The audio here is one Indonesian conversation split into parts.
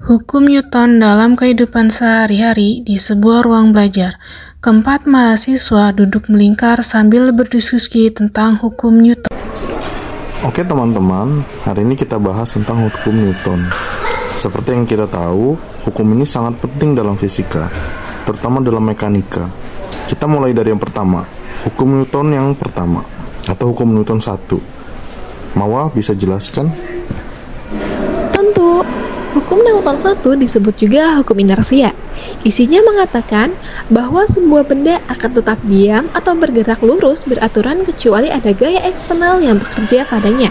Hukum Newton dalam kehidupan sehari-hari di sebuah ruang belajar. Keempat mahasiswa duduk melingkar sambil berdiskusi tentang hukum Newton. Oke teman-teman, hari ini kita bahas tentang hukum Newton. Seperti yang kita tahu, hukum ini sangat penting dalam fisika, terutama dalam mekanika. Kita mulai dari yang pertama, hukum Newton yang pertama, atau hukum Newton 1. Mawa bisa jelaskan? Tentu. Hukum Newton 1 disebut juga hukum inersia. Isinya mengatakan bahwa sebuah benda akan tetap diam atau bergerak lurus beraturan kecuali ada gaya eksternal yang bekerja padanya.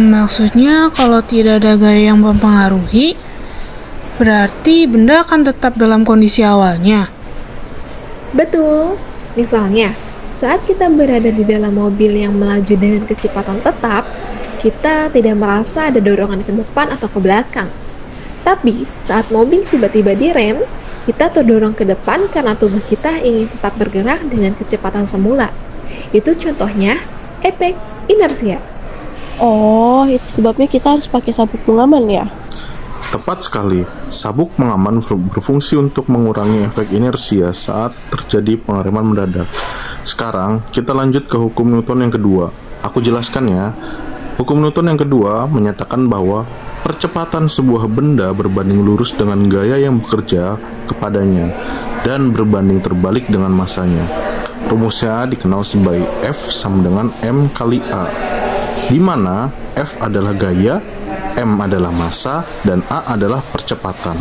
Maksudnya kalau tidak ada gaya yang mempengaruhi, berarti benda akan tetap dalam kondisi awalnya. Betul. Misalnya, saat kita berada di dalam mobil yang melaju dengan kecepatan tetap, kita tidak merasa ada dorongan ke depan atau ke belakang. Tapi, saat mobil tiba-tiba direm, kita terdorong ke depan karena tubuh kita ingin tetap bergerak dengan kecepatan semula. Itu contohnya efek inersia. Oh, itu sebabnya kita harus pakai sabuk pengaman ya? Tepat sekali, sabuk pengaman berfungsi untuk mengurangi efek inersia saat terjadi pengereman mendadak. Sekarang, kita lanjut ke hukum Newton yang kedua. Aku jelaskan ya. Hukum Newton yang kedua menyatakan bahwa percepatan sebuah benda berbanding lurus dengan gaya yang bekerja kepadanya dan berbanding terbalik dengan masanya. Rumusnya dikenal sebagai F sama dengan M kali A, di mana F adalah gaya, M adalah massa, dan A adalah percepatan.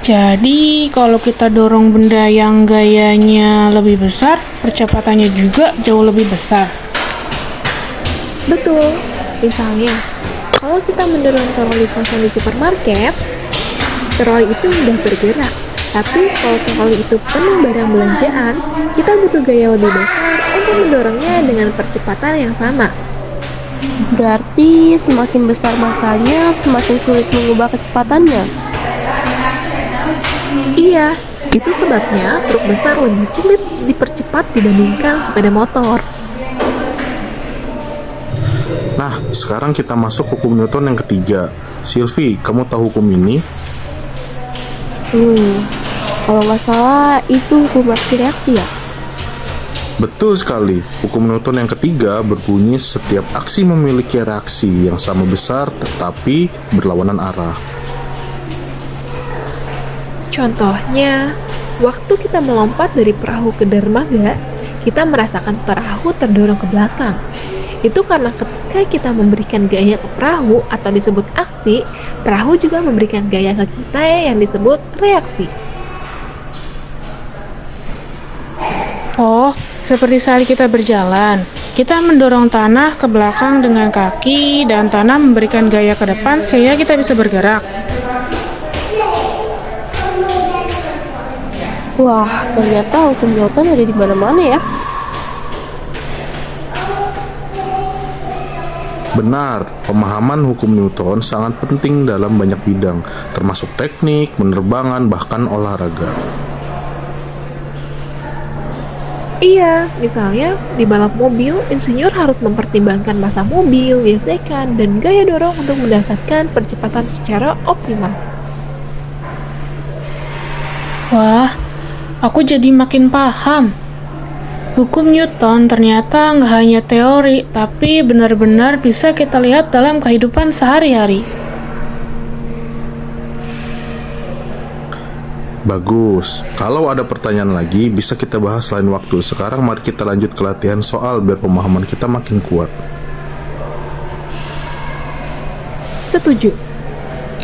Jadi, kalau kita dorong benda yang gayanya lebih besar, percepatannya juga jauh lebih besar. Betul. Misalnya, kalau kita mendorong troli kosong di supermarket, troli itu mudah bergerak. Tapi kalau troli itu penuh barang belanjaan, kita butuh gaya lebih besar untuk mendorongnya dengan percepatan yang sama. Berarti semakin besar masanya, semakin sulit mengubah kecepatannya. Iya, itu sebabnya truk besar lebih sulit dipercepat dibandingkan sepeda motor. Nah, sekarang kita masuk hukum Newton yang ketiga. Sylvie, kamu tahu hukum ini? Kalau nggak salah itu hukum aksi-reaksi ya? Betul sekali. Hukum Newton yang ketiga berbunyi setiap aksi memiliki reaksi yang sama besar tetapi berlawanan arah. Contohnya, waktu kita melompat dari perahu ke dermaga, kita merasakan perahu terdorong ke belakang. Itu karena ketika kita memberikan gaya ke perahu atau disebut aksi, perahu juga memberikan gaya ke kita yang disebut reaksi. Oh, seperti saat kita berjalan, kita mendorong tanah ke belakang dengan kaki dan tanah memberikan gaya ke depan sehingga kita bisa bergerak. Wah, ternyata hukum Newton ada di mana-mana ya? Benar, pemahaman hukum Newton sangat penting dalam banyak bidang, termasuk teknik, penerbangan, bahkan olahraga. Iya, misalnya di balap mobil, insinyur harus mempertimbangkan massa mobil, gesekan, dan gaya dorong untuk mendapatkan percepatan secara optimal. Wah, aku jadi makin paham. Hukum Newton ternyata nggak hanya teori, tapi benar-benar bisa kita lihat dalam kehidupan sehari-hari. Bagus, kalau ada pertanyaan lagi bisa kita bahas lain waktu. Sekarang mari kita lanjut ke latihan soal biar pemahaman kita makin kuat. Setuju.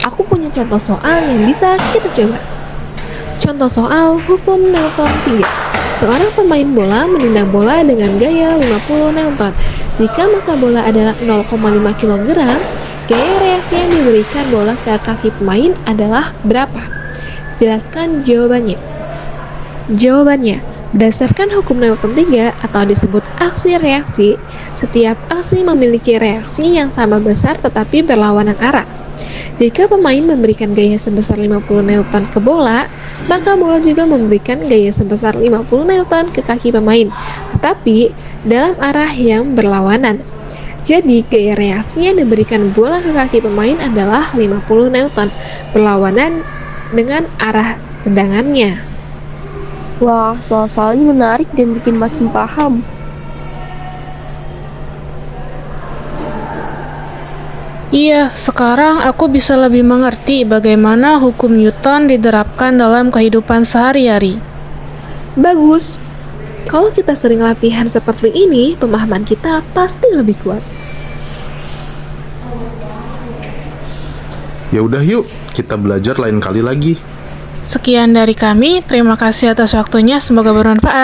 Aku punya contoh soal yang bisa kita coba. Contoh soal hukum Newton 3. Seorang pemain bola menendang bola dengan gaya 50 Newton. Jika massa bola adalah 0,5 kg, gaya reaksi yang diberikan bola ke kaki pemain adalah berapa? Jelaskan jawabannya. Jawabannya, berdasarkan hukum Newton 3 atau disebut aksi-reaksi, setiap aksi memiliki reaksi yang sama besar tetapi berlawanan arah. Jika pemain memberikan gaya sebesar 50 Newton ke bola, maka bola juga memberikan gaya sebesar 50 Newton ke kaki pemain, tetapi dalam arah yang berlawanan. Jadi, gaya reaksi yang diberikan bola ke kaki pemain adalah 50 Newton, berlawanan dengan arah tendangannya. Wah, soal-soalnya menarik dan bikin makin paham. Iya, sekarang aku bisa lebih mengerti bagaimana hukum Newton diterapkan dalam kehidupan sehari-hari. Bagus. Kalau kita sering latihan seperti ini, pemahaman kita pasti lebih kuat. Ya udah yuk, kita belajar lain kali lagi. Sekian dari kami, terima kasih atas waktunya, semoga bermanfaat.